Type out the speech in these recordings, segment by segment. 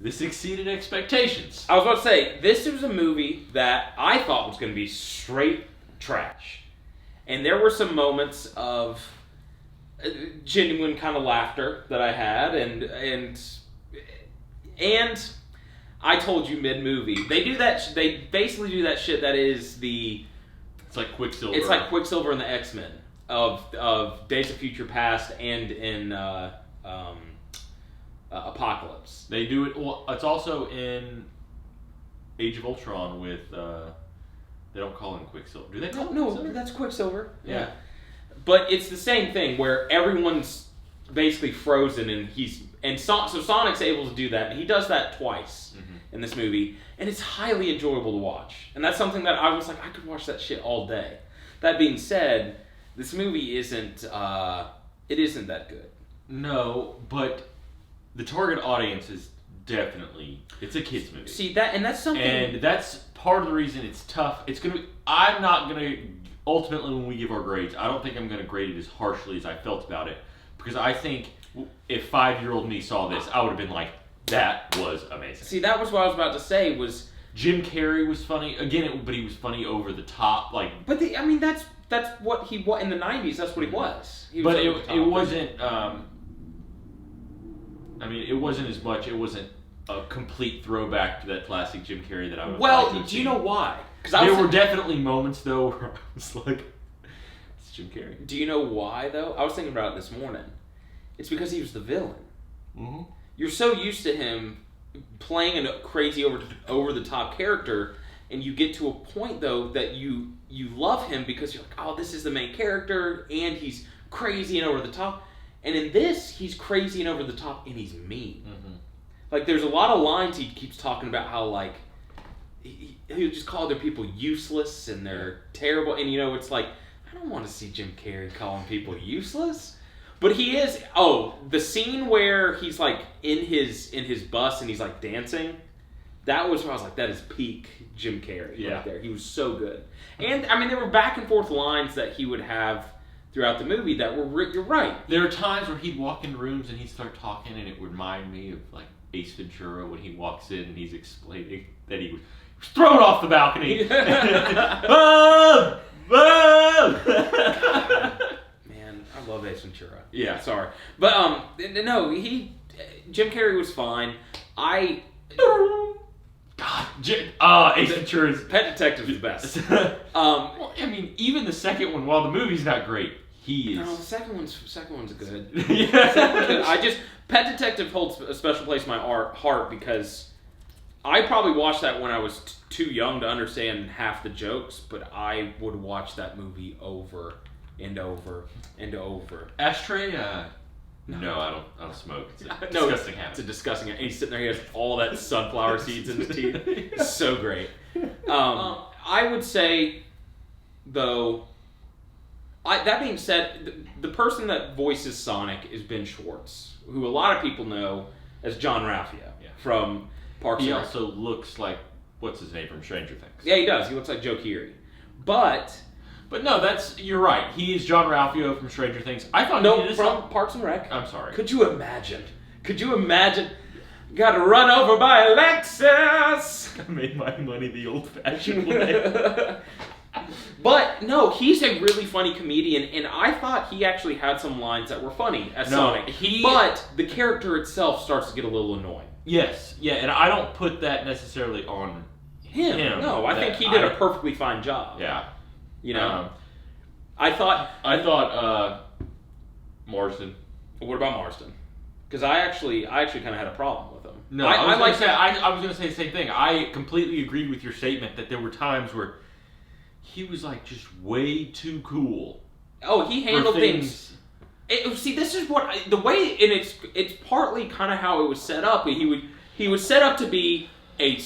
this exceeded expectations. I was about to say, this was a movie that I thought was going to be straight trash. And there were some moments of genuine kind of laughter that I had, and I told you mid-movie. They do that, they basically do that shit that is the... It's like Quicksilver. It's like Quicksilver and the X-Men of Days of Future Past and in Apocalypse. They do it. Well, it's also in Age of Ultron with. They don't call him Quicksilver. Do they call him Quicksilver? No, that's Quicksilver. Yeah. But it's the same thing where everyone's basically frozen and so Sonic's able to do that, and he does that twice in this movie, and it's highly enjoyable to watch. And that's something that I was like, I could watch that shit all day. That being said, this movie isn't that good. No, but the target audience is definitely, it's a kids movie. See that, and that's something, and that's part of the reason it's tough. It's gonna be. I'm not gonna ultimately when we give our grades. I don't think I'm gonna grade it as harshly as I felt about it, because I think if 5-year-old me saw this, I would have been like, that was amazing. See, that was what I was about to say. Was Jim Carrey was funny again, but he was funny over the top, like. But that's what he was in the '90s. That's what he was. He was but it wasn't. I mean, it wasn't as much. It wasn't a complete throwback to that classic Jim Carrey that I would. Well, like to do you know why? Because there were definitely moments though where I was like, "It's Jim Carrey." Do you know why though? I was thinking about it this morning. It's because he was the villain. Mm-hmm. You're so used to him playing a crazy over the top character, and you get to a point though that you love him because you're like, oh, this is the main character, and he's crazy and over the top. And in this, he's crazy and over the top, and he's mean. Mm-hmm. Like, there's a lot of lines he keeps talking about how, like, he'll just call other people useless and they're terrible. And, it's like, I don't want to see Jim Carrey calling people useless. But he is, the scene where he's, like, in his bus and he's, like, dancing, that was where I was like, that is peak Jim Carrey right there. He was so good. And, I mean, there were back and forth lines that he would have throughout the movie that were, you're right. There are times where he'd walk in rooms and he'd start talking, and it would remind me of like Ace Ventura when he walks in and he's explaining that he was thrown off the balcony. Man, I love Ace Ventura. Yeah, sorry, but no, Jim Carrey was fine. Ace Ventura's Pet Detective is the best. Well, I mean, even the second one, while the movie's not great, he is. No, the second one's good. Yeah. Pet Detective holds a special place in my heart because I probably watched that when I was too young to understand half the jokes, but I would watch that movie over and over and over. Ashtray? No, I don't smoke. It's a disgusting habit. It's a disgusting habit. And he's sitting there, he has all that sunflower seeds in his teeth. It's so great. I would say, though, that being said, the person that voices Sonic is Ben Schwartz, who a lot of people know as John Ralphio from Parks and Rec. He also looks like, what's his name from Stranger Things? Yeah, he does. He looks like Joe Keery. But no, you're right. He is John Ralphio from Stranger Things. I thought from Parks and Rec. I'm sorry. Could you imagine? Got run over by a Lexus. I made my money the old-fashioned way. But no, he's a really funny comedian, and I thought he actually had some lines that were funny as Sonic. But the character itself starts to get a little annoying. Yes, yeah, and I don't put that necessarily on him. No, I think he did a perfectly fine job. Yeah. I thought Marsden. What about Marsden? Because I actually kind of had a problem with him. No, I was going to say the same thing. I completely agreed with your statement that there were times where he was like just way too cool. Oh, he handled things. See, this is the way, and it's partly kind of how it was set up. He was set up to be a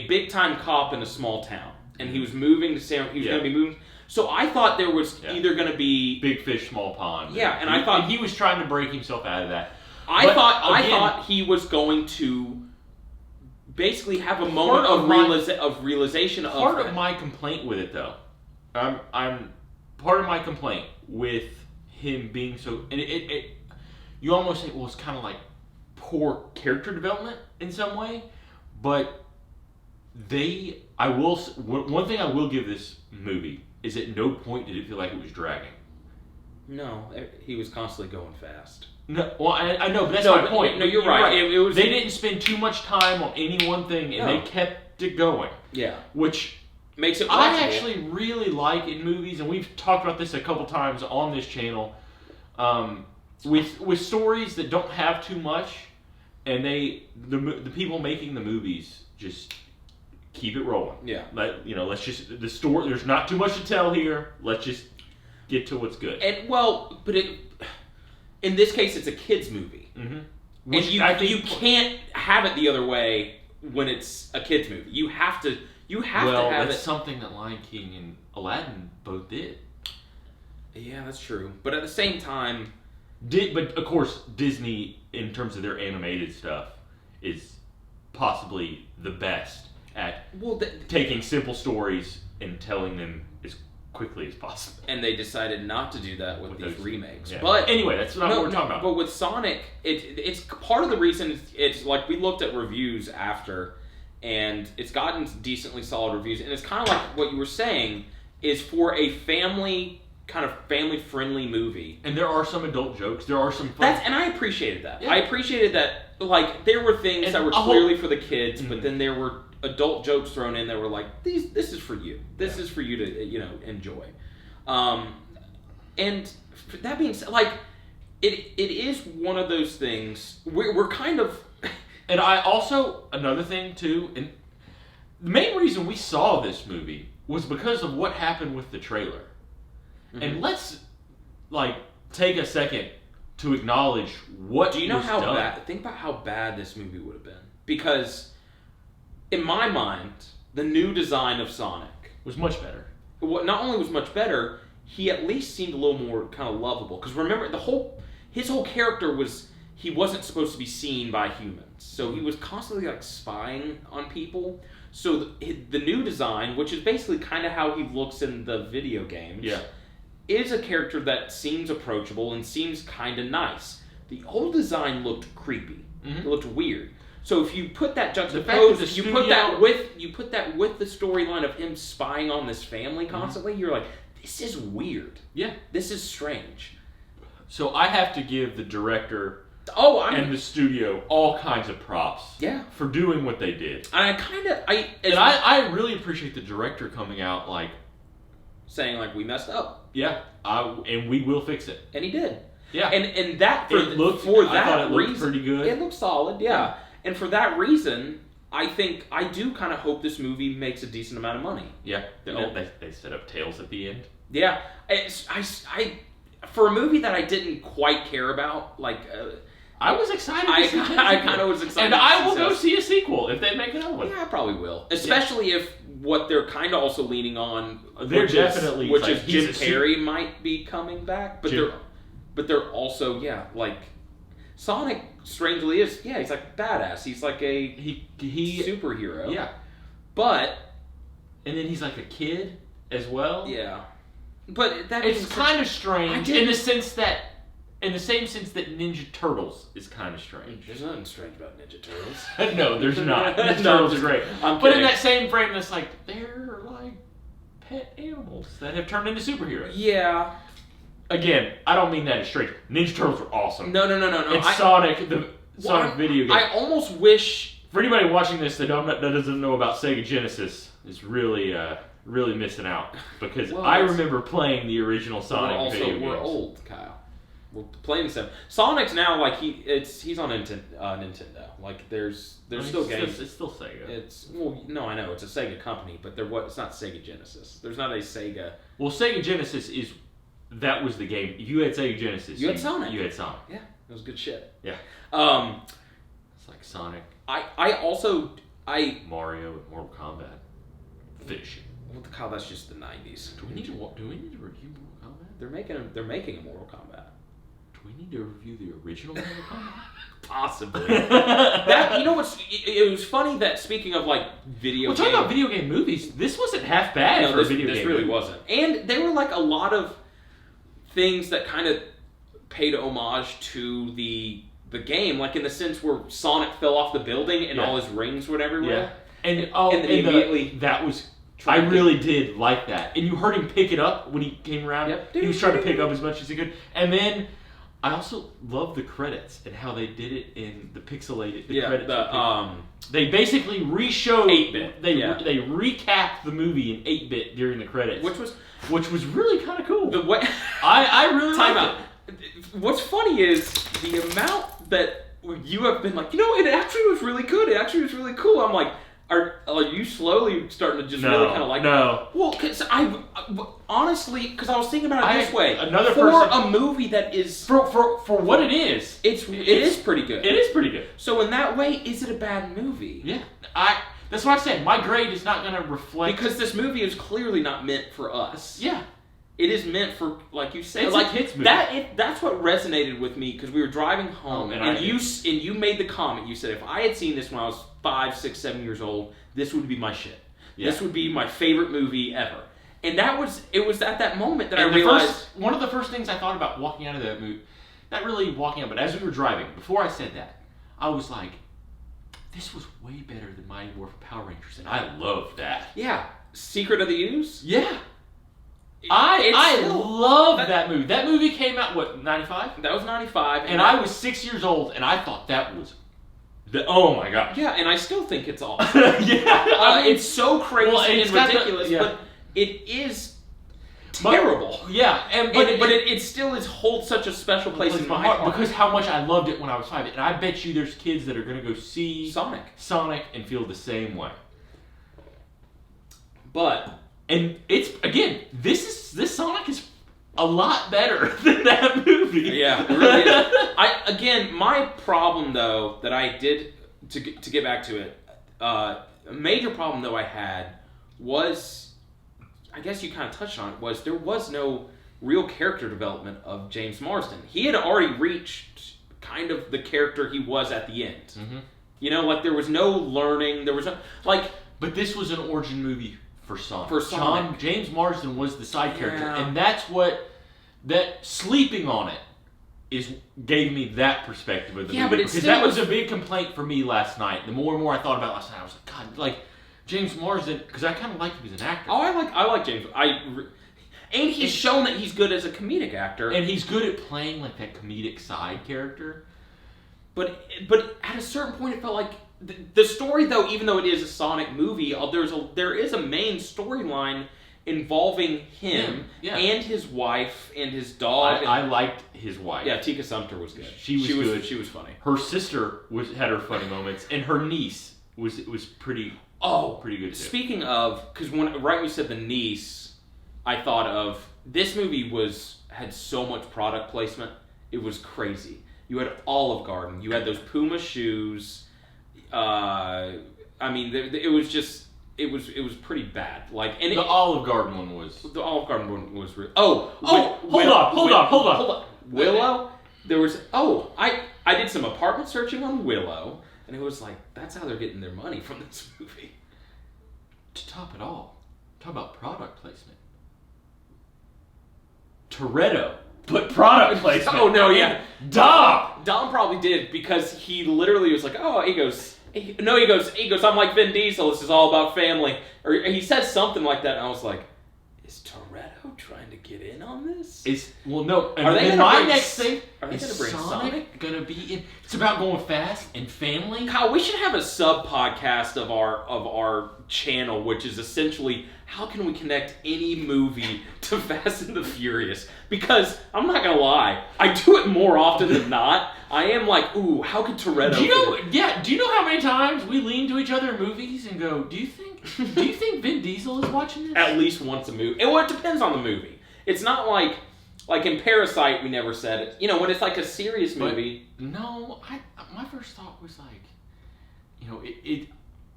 big time cop in a small town, and he was moving to San. He was going to be moving. So I thought there was either going to be big fish, small pond. Yeah, and I thought he was trying to break himself out of that. I thought he was going to basically have a moment of realization. Part of my complaint with it, though, part of my complaint with him being so, and you almost say, well, it's kind of like poor character development in some way, but one thing I will give this movie is at no point did it feel like it was dragging. No, he was constantly going fast. No, well, I know, but that's my point. No, you're right. It was, they didn't spend too much time on any one thing, and they kept it going. Yeah. Which makes it watchable. I actually really like in movies, and we've talked about this a couple times on this channel, with stories that don't have too much, and the people making the movies just keep it rolling. Yeah. Let's just the story. There's not too much to tell here. Let's just get to what's good. And but in this case, it's a kids movie, and you can't have it the other way when it's a kids movie. You have to have that's it. something that Lion King and Aladdin both did. Yeah, that's true. But at the same time, but of course Disney, in terms of their animated stuff, is possibly the best at taking simple stories and telling them as quickly as possible. And they decided not to do that with these remakes. Yeah. But anyway, that's not what we're talking about. But with Sonic, it's part of the reason it's like we looked at reviews after, and it's gotten decently solid reviews. And it's kind of like what you were saying is for a family-friendly movie. And there are some adult jokes. There are some fun. And I appreciated that. Yeah. I apprecited that. Like there were things that were clearly for the kids, but then there were adult jokes thrown in that were like, this is for you. This is for you to enjoy. And that being said, like it is one of those things we're kind of. And I also another thing too, and the main reason we saw this movie was because of what happened with the trailer. Mm-hmm. And let's take a second to acknowledge what do you know was how done. bad? Think about how bad this movie would have been, because in my mind, the new design of Sonic was much better. What not only was much better, he at least seemed a little more kind of lovable. Because remember, his whole character he wasn't supposed to be seen by humans, so he was constantly spying on people. So the new design, which is basically kind of how he looks in the video games, is a character that seems approachable and seems kind of nice. The old design looked creepy. Mm-hmm. It looked weird. So if you put that juxtaposed, you put that with the storyline of him spying on this family constantly, you're like, this is weird. Yeah. This is strange. So I have to give the director and the studio all kinds of props. Yeah. For doing what they did. And I really appreciate the director coming out saying we messed up. Yeah. And we will fix it. And he did. Yeah. And that I thought it looked pretty good. It looked solid, yeah. And for that reason, I do kind of hope this movie makes a decent amount of money. Yeah. They set up Tails at the end. Yeah. For a movie that I didn't quite care about, I was excited. I kind of was excited. And I will go see a sequel if they make another one. Yeah, I probably will. Especially if what they're kind of also leaning on, which is Jim Carrey might be coming back, but they're also Sonic strangely is he's badass. He's a superhero. Yeah. But and then he's a kid as well. Yeah. But it's kind of strange in the same sense that Ninja Turtles is kind of strange. There's nothing strange about Ninja Turtles. No, there's not. Ninja Turtles are great. But in that same frame, it's they're pet animals that have turned into superheroes. Yeah. Again, I don't mean that as strange. Ninja Turtles are awesome. No. It's Sonic video game. I almost wish for anybody watching this that doesn't know about Sega Genesis is really missing out, because I remember playing the original Sonic video games. We're old, Kyle. We're playing them. Sonic's now he's on Nintendo. There's still games. It's still Sega. I know it's a Sega company, but it's not Sega Genesis. There's not a Sega. Well, Sega Genesis that was the game. If you had Sega Genesis, you had Sonic. You had Sonic. Yeah, it was good shit. Yeah. It's like Sonic. I also Mario and Mortal Kombat. Finish it. Well, Kyle, that's just the 90s. Do we need to review Mortal Kombat? They're making a Mortal Kombat. Do we need to review the original Mortal Kombat? Possibly. It was funny that speaking of video games. Talking about video game movies, this wasn't half bad for a video game. This really wasn't. And there were a lot of things that kind of paid homage to the the game, like in the sense where Sonic fell off the building and all his rings went everywhere. Yeah. And then immediately that was. I really did like that. And you heard him pick it up when he came around. Yep. He was trying to pick up as much as he could. And then I also love the credits and how they did it in the pixelated credits. They basically re-showed 8-bit. They recapped the movie in 8-bit during the credits, which was really kind of cool. The way I really liked it. What's funny is the amount that you have been like, it actually was really good. It actually was really cool. I'm like, are you slowly starting to just really kind of like? No. Well, because honestly, because I was thinking about it this way. A movie that is for what it is, it is pretty good. It is pretty good. So in that way, is it a bad movie? Yeah. That's what I said. My grade is not going to reflect because this movie is clearly not meant for us. Yeah. It is meant for, like you said, it's like a kids movie. That's what resonated with me because we were driving home and you made the comment. You said if I had seen this when I was 5, 6, 7 years old, this would be my shit. Yeah. This would be my favorite movie ever. And it was at that moment that I realized one of the first things I thought about walking out of that movie, not really walking out, but as we were driving, before I said that, I was like, this was way better than Mighty Morphin Power Rangers, and I love that. Yeah. Secret of the Ooze? Yeah. I love that movie. That movie came out, 95? That was 95. And I was 6 years old, and I thought that was oh my gosh. Yeah, and I still think it's awesome. Yeah. It's so crazy and ridiculous, but it is terrible. But it still holds such a special place in my heart. Because how much I loved it when I was 5. And I bet you there's kids that are going to go see Sonic and feel the same way. And it's, again, this Sonic is a lot better than that movie. Yeah, it really is. Again, my problem, though, that I did, to get back to it, a major problem, though, I had was, I guess you kind of touched on it, was there was no real character development of James Marsden. He had already reached kind of the character he was at the end. Mm-hmm. There was no learning, there was no, But this was an origin movie for Sonic. James Marsden was the side character, and that's what sleeping on it gave me that perspective of the movie. Because that was a big complaint for me last night. The more and more I thought about it last night, I was like, God, James Marsden, because I kind of liked him as an actor. Oh, I like James. And he's shown that he's good as a comedic actor, and he's good at playing that comedic side character. But at a certain point, it felt like. The story, though, even though it is a Sonic movie, there is a main storyline involving him and his wife and his dog. I liked his wife. Yeah, Tika Sumpter was good. She was good. She was funny. Her sister had her funny moments, and her niece was pretty good too. Speaking of, because when you said the niece, I thought of this movie had so much product placement. It was crazy. You had Olive Garden. You had those Puma shoes. It was pretty bad. The Olive Garden one was. The Olive Garden one was real. Hold on. Willow. There was. I did some apartment searching on Willow, and it was like that's how they're getting their money from this movie. To top it all, talk about product placement. Toretto. Put product placement. Oh no, yeah. Dom probably did because he literally was like, he goes, I'm like Vin Diesel, this is all about family. Or he says something like that, and I was like, is Toretto trying to get in on this? No. Are they going to bring next thing? Are they going to bring Sonic going to be in? It's about going fast and family. Kyle, we should have a sub podcast of our channel, which is essentially how can we connect any movie to Fast and the Furious? Because I'm not gonna lie, I do it more often than not. I am like, ooh, how could Toretto? Do you know how many times we lean to each other in movies and go, do you think Vin Diesel is watching this? At least once a movie. It depends on the movie. It's not like in Parasite, we never said it. When it's like a serious movie. No, my first thought was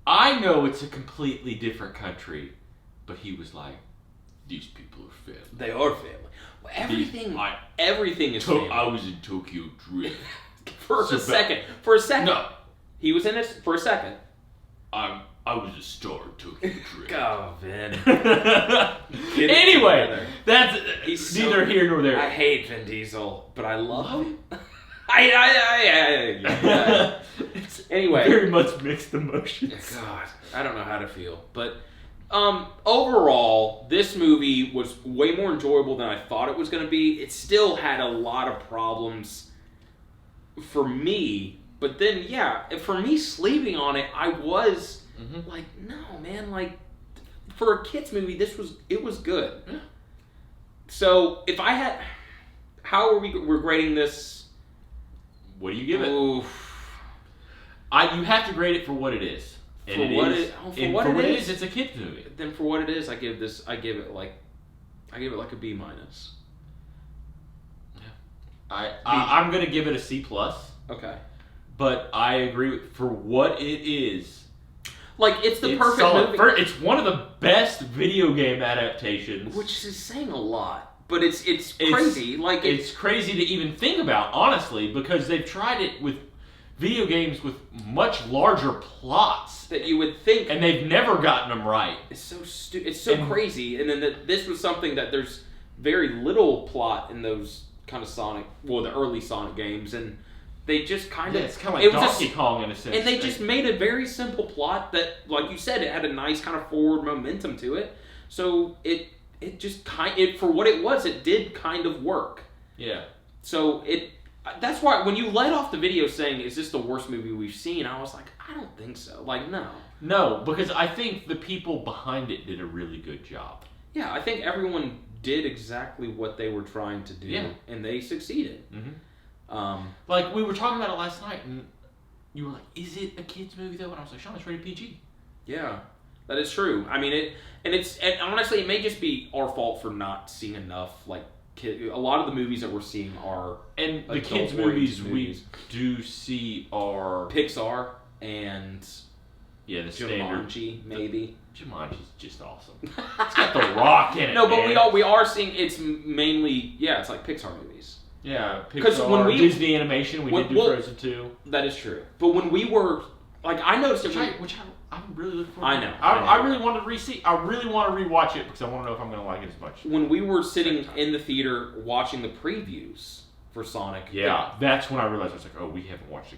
I know it's a completely different country, but he was like, these people are family. They are family. Everything is family. I was in Tokyo Drift. For a second. No. He was in it for a second. I was a star in Tokyo Drift. Oh, Vin. Anyway, he's neither here nor there. I hate Vin Diesel, but I love him. Anyway, very much mixed emotions. God, I don't know how to feel, but overall, this movie was way more enjoyable than I thought it was going to be. It still had a lot of problems for me, but then for me sleeping on it, I was like, no, man, like for a kids movie, it was good. Yeah. So if I had, how are we're grading this? What do you give it? Oof. You have to grade it for what it is. And For what it is, it's a kids movie. Then for what it is, I give it like a B minus. I'm gonna give it a C plus. Okay. But I agree for what it is. Like it's the perfect solid. movie. It's one of the best video game adaptations. Which is saying a lot, but it's crazy. Like it's crazy to even think about, honestly, because they've tried it with video games with much larger plots that you would think, and they've never gotten them right. It's so It's so crazy. And then this was something that there's very little plot in those kind of the early Sonic games, and they just kind of it's kind of like Donkey Kong in a sense. And they just made a very simple plot that, like you said, it had a nice kind of forward momentum to it. So it just for what it was, it did kind of work. Yeah. So that's why when you led off the video saying, "Is this the worst movie we've seen?" I was like, I don't think so. Like, no. No, because I think the people behind it did a really good job. Yeah, I think everyone did exactly what they were trying to do, and they succeeded. Like, we were talking about it last night, and you were like, is it a kid's movie, though? And I was like, Sean, it's rated PG. Yeah, that is true. I mean, and honestly, it may just be our fault for not seeing enough, like, a lot of the movies that we're seeing are... And the kids' movies we do see are... Pixar and... Yeah, the standard. Jumanji, maybe. Jumanji's just awesome. It's got The Rock in it. No, but we are seeing it's mainly it's like Pixar movies. Yeah, Pixar, Disney animation. We did do Frozen 2. That is true. But when we were like, I noticed it. I'm really looking forward to. I know. I really want to I really want to rewatch it because I want to know if I'm going to like it as much. When we were sitting in the theater watching the previews for Sonic. Yeah, that's when I realized I was like, oh, we haven't watched a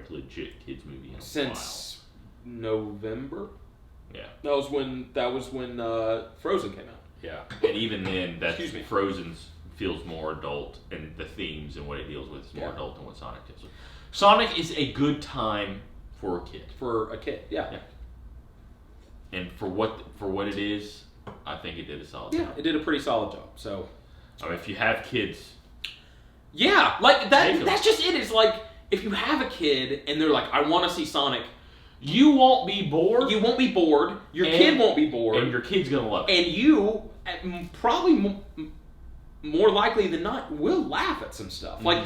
legit kids movie in a while. Since November. Yeah. That was when Frozen came out. Yeah, and even then, Frozen feels more adult, and the themes and what it deals with is more adult than what Sonic deals with. Sonic is a good time for a kid. For a kid, yeah. And for what it is, I think it did a solid job. Yeah, it did a pretty solid job. So, I mean, if you have kids, like that. That's just it. It's like if you have a kid and they're like, I want to see Sonic. You won't be bored. You won't be bored. Your kid won't be bored. And your kid's going to love it. And you, probably more likely than not, will laugh at some stuff. Like,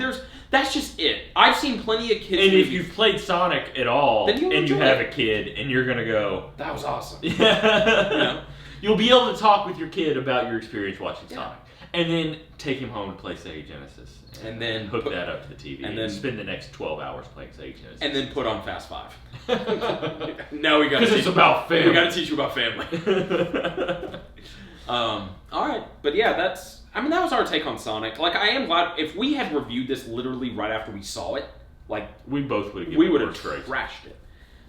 that's just it. I've seen plenty of kids. And if you've played Sonic at all, and you have a kid, and you're going to go, that was awesome. Yeah. You'll be able to talk with your kid about your experience watching Sonic. And then take him home to play Sega Genesis. And then hook that up to the TV. And then spend the next 12 hours playing Sega Genesis. And then put on Fast 5. No, we got to Because it's about family. We got to teach you about family. All right. But yeah, that was our take on Sonic. Like, I am glad if we had reviewed this literally right after we saw it, like, we both would have trashed it.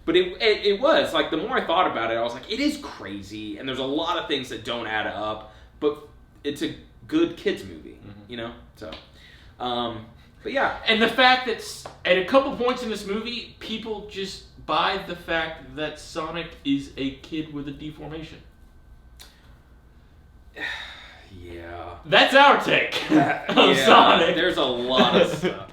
But it was, like, the more I thought about it, I was like, it is crazy, and there's a lot of things that don't add up, but it's a good kids movie, you know? So, but yeah. And the fact that at a couple points in this movie, people just buy the fact that Sonic is a kid with a deformation. Yeah. That's our take on Sonic. There's a lot of stuff.